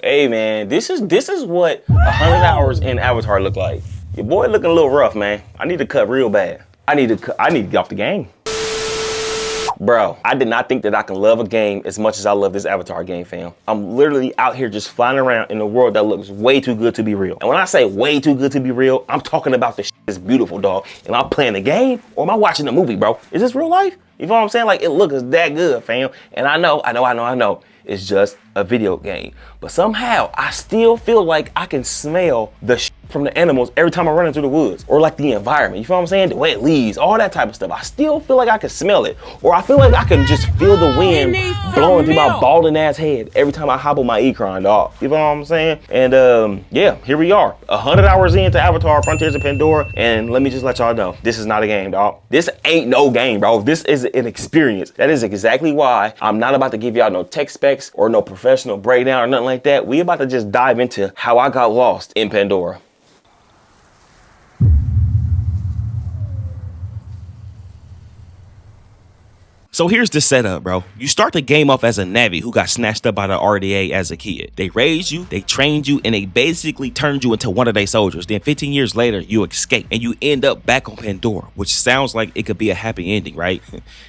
Hey man, this is what 100 hours in Avatar look like. Your boy looking a little rough, man. I need to cut real bad. I need to get off the game. Bro, I did not think that I can love a game as much as I love this Avatar game, fam. I'm literally out here just flying around in a world that looks way too good to be real. And when I say way too good to be real, I'm talking about the shit that's beautiful, dog. Am I playing the game or am I watching the movie, bro? Is this real life? You know what I'm saying? Like, it looks that good, fam. And I know. It's just a video game. But somehow, I still feel like I can smell the shit from the animals every time I run into the woods. Or like the environment, you feel what I'm saying? The way it leaves, all that type of stuff. I still feel like I can smell it. Or I feel like I can just feel the wind blowing through my balding ass head every time I hop on my Ikran, dog. You know what I'm saying? And yeah, here we are. 100 hours into Avatar, Frontiers of Pandora. And let me just let y'all know, this is not a game, dog. This ain't no game, bro. This is an experience. That is exactly why I'm not about to give y'all no tech specs or no professional breakdown or nothing like that. We about to just dive into how I got lost in Pandora. So here's the setup, bro. You start the game off as a Navi who got snatched up by the RDA as a kid. They raised you, they trained you, and they basically turned you into one of their soldiers. Then 15 years later, you escape and you end up back on Pandora, which sounds like it could be a happy ending, right?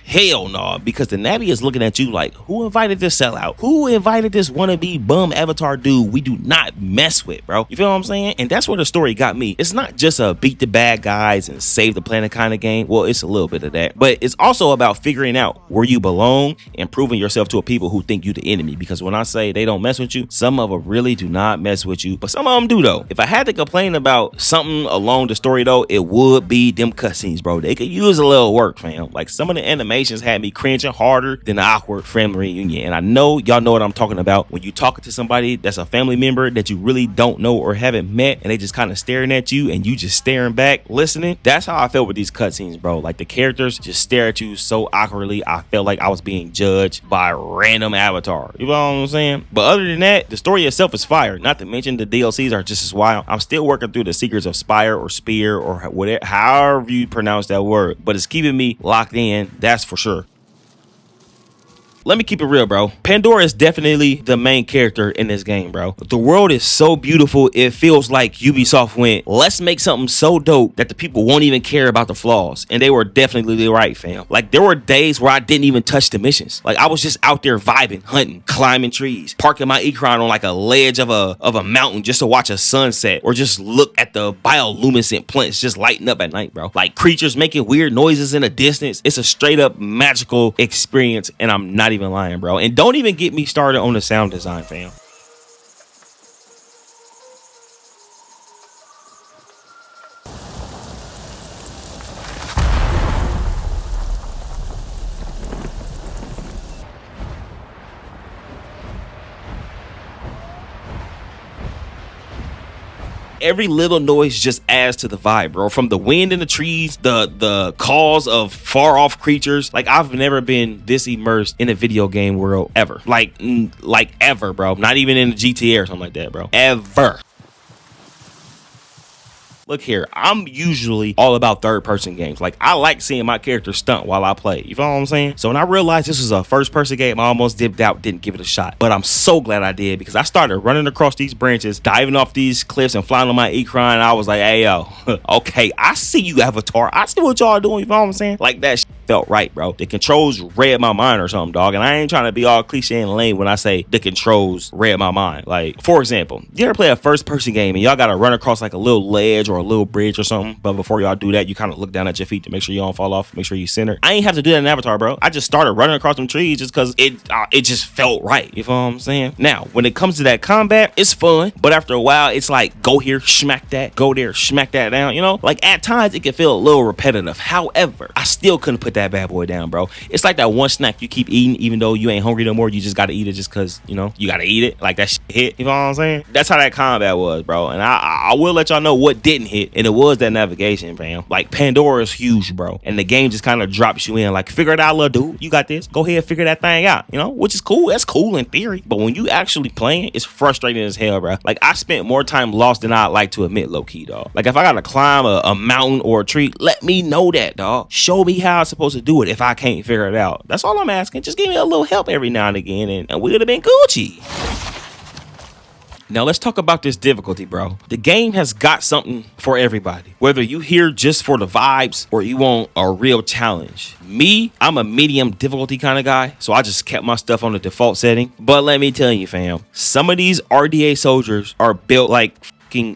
Hell no, because the Navi is looking at you like, who invited this sellout? Who invited this wannabe bum Avatar dude we do not mess with, bro? You feel what I'm saying? And that's where the story got me. It's not just a beat the bad guys and save the planet kind of game. Well, it's a little bit of that, but it's also about figuring out where you belong and proving yourself to a people who think you the enemy. Because when I say they don't mess with you, some of them really do not mess with you, but some of them do though. If I had to complain about something along the story though, it would be them cutscenes, bro. They could use a little work, fam. Like some of the animations had me cringing harder than the awkward family reunion. And I know y'all know what I'm talking about when you talking to somebody that's a family member that you really don't know or haven't met, and they just kind of staring at you and you just staring back listening. That's how I felt with these cutscenes, bro. Like the characters just stare at you so awkwardly. I felt like I was being judged by a random avatar. You know what I'm saying? But other than that, the story itself is fire. Not to mention the DLCs are just as wild. I'm still working through the secrets of Spire or Spear or whatever, however you pronounce that word. But it's keeping me locked in, that's for sure. Let me keep it real, bro. Pandora is definitely the main character in this game, bro. The world is so beautiful, it feels like Ubisoft went, let's make something so dope that the people won't even care about the flaws. And they were definitely right, fam. Like, there were days where I didn't even touch the missions. Like, I was just out there vibing, hunting, climbing trees, parking my Ikran on like a ledge of a mountain just to watch a sunset, or just look at the bioluminescent plants just lighting up at night, bro. Like, creatures making weird noises in the distance. It's a straight up magical experience, and I'm not even lying, bro. And don't even get me started on the sound design, fam. Every little noise just adds to the vibe, bro. From the wind in the trees, the calls of far off creatures. Like, I've never been this immersed in a video game world ever. Like ever, bro. Not even in a GTA or something like that, bro. Ever. Look here, I'm usually all about third-person games. Like, I like seeing my character stunt while I play. You know what I'm saying? So when I realized this was a first-person game, I almost dipped out, didn't give it a shot. But I'm so glad I did, because I started running across these branches, diving off these cliffs, and flying on my Ikran. And I was like, hey, yo, okay, I see you, Avatar. I see what y'all doing. You know what I'm saying? Like, that felt right, bro. The controls read my mind or something, dog. And I ain't trying to be all cliche and lame when I say the controls read my mind. Like, for example, you ever play a first-person game and y'all got to run across like a little ledge or a little bridge or something, but before y'all do that, you kind of look down at your feet to make sure you don't fall off, make sure you center. I ain't have to do that in Avatar, bro. I just started running across them trees just because it just felt right. You know what I'm saying? Now, when it comes to that combat, it's fun, but after a while, it's like, go here, smack that, go there, smack that down, you know? Like, at times, it can feel a little repetitive. However, I still couldn't put that bad boy down, bro. It's like that one snack you keep eating, even though you ain't hungry no more, you just gotta eat it just because, you know, you gotta eat it. Like, that shit hit, you know what I'm saying? That's how that combat was, bro. And I will let y'all know what didn't hit, and it was that navigation, fam. Like, Pandora is huge, bro, and the game just kind of drops you in, like, figure it out, little dude. You got this. Go ahead, figure that thing out, you know, which is cool. That's cool in theory, but when you actually playing, it's frustrating as hell, bro. Like, I spent more time lost than I'd like to admit, low-key, dog. Like, if I gotta climb a mountain or a tree, let me know that, dog. Show me how I'm supposed to do it if I can't figure it out. That's all I'm asking. Just give me a little help every now and again, and we would have been Gucci. Now let's talk about this difficulty, bro. The game has got something for everybody. Whether you here just for the vibes or you want a real challenge. Me, I'm a medium difficulty kind of guy, so I just kept my stuff on the default setting. But let me tell you, fam, some of these RDA soldiers are built like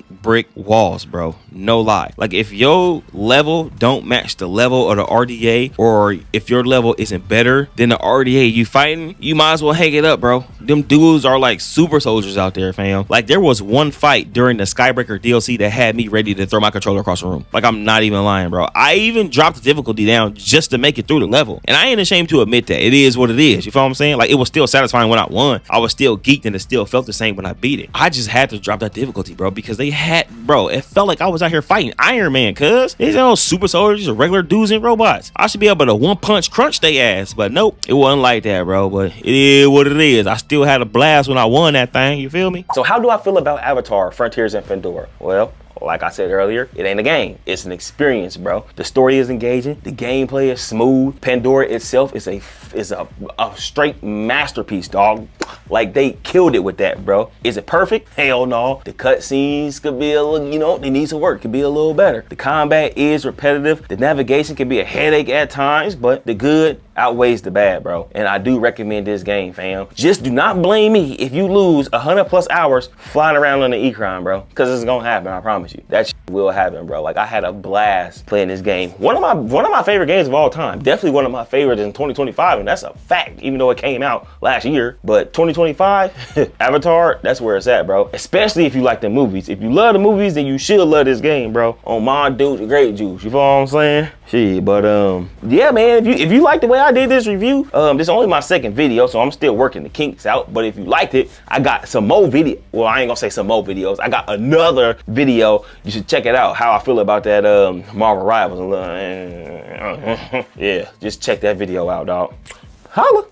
brick walls, bro. No lie. Like, if your level don't match the level of the RDA, or if your level isn't better than the RDA you fighting, you might as well hang it up, bro. Them dudes are like super soldiers out there, fam. Like, there was one fight during the Skybreaker DLC that had me ready to throw my controller across the room. Like, I'm not even lying, bro. I even dropped the difficulty down just to make it through the level, and I ain't ashamed to admit that. It is what it is. You feel what I'm saying? Like, it was still satisfying when I won. I was still geeked, and it still felt the same when I beat it. I just had to drop that difficulty, bro, because they had, bro, it felt like I was out here fighting Iron Man, cuz these are super soldiers or regular dudes and robots. I should be able to one punch crunch they ass, but nope, it wasn't like that, bro. But it is what it is. I still had a blast when I won that thing, you feel me? So how do I feel about Avatar, Frontiers, and Pandora? Well, like I said earlier, it ain't a game. It's an experience, bro. The story is engaging. The gameplay is smooth. Pandora itself is a straight masterpiece, dog. Like, they killed it with that, bro. Is it perfect? Hell no. The cutscenes could be a little, you know, they need some work. Could be a little better. The combat is repetitive. The navigation can be a headache at times, but the good outweighs the bad, bro. And I do recommend this game, fam. Just do not blame me if you lose 100+ hours flying around on the Ikran, bro. Because it's gonna happen, I promise you. That shit will happen, bro. Like, I had a blast playing this game. One of my favorite games of all time. Definitely one of my favorites in 2025, and that's a fact, even though it came out last year. But 2025, Avatar, that's where it's at, bro. Especially if you like the movies. If you love the movies, then you should love this game, bro. On my dude, great juice. You feel what I'm saying? Shit, but yeah, man. If you like the way I did this review, this is only my second video, so I'm still working the kinks out. But if you liked it, I got some more video. Well, I ain't gonna say some more videos. I got another video. You should check it out. How I feel about that Marvel Rivals. Yeah, just check that video out, dog. Holla.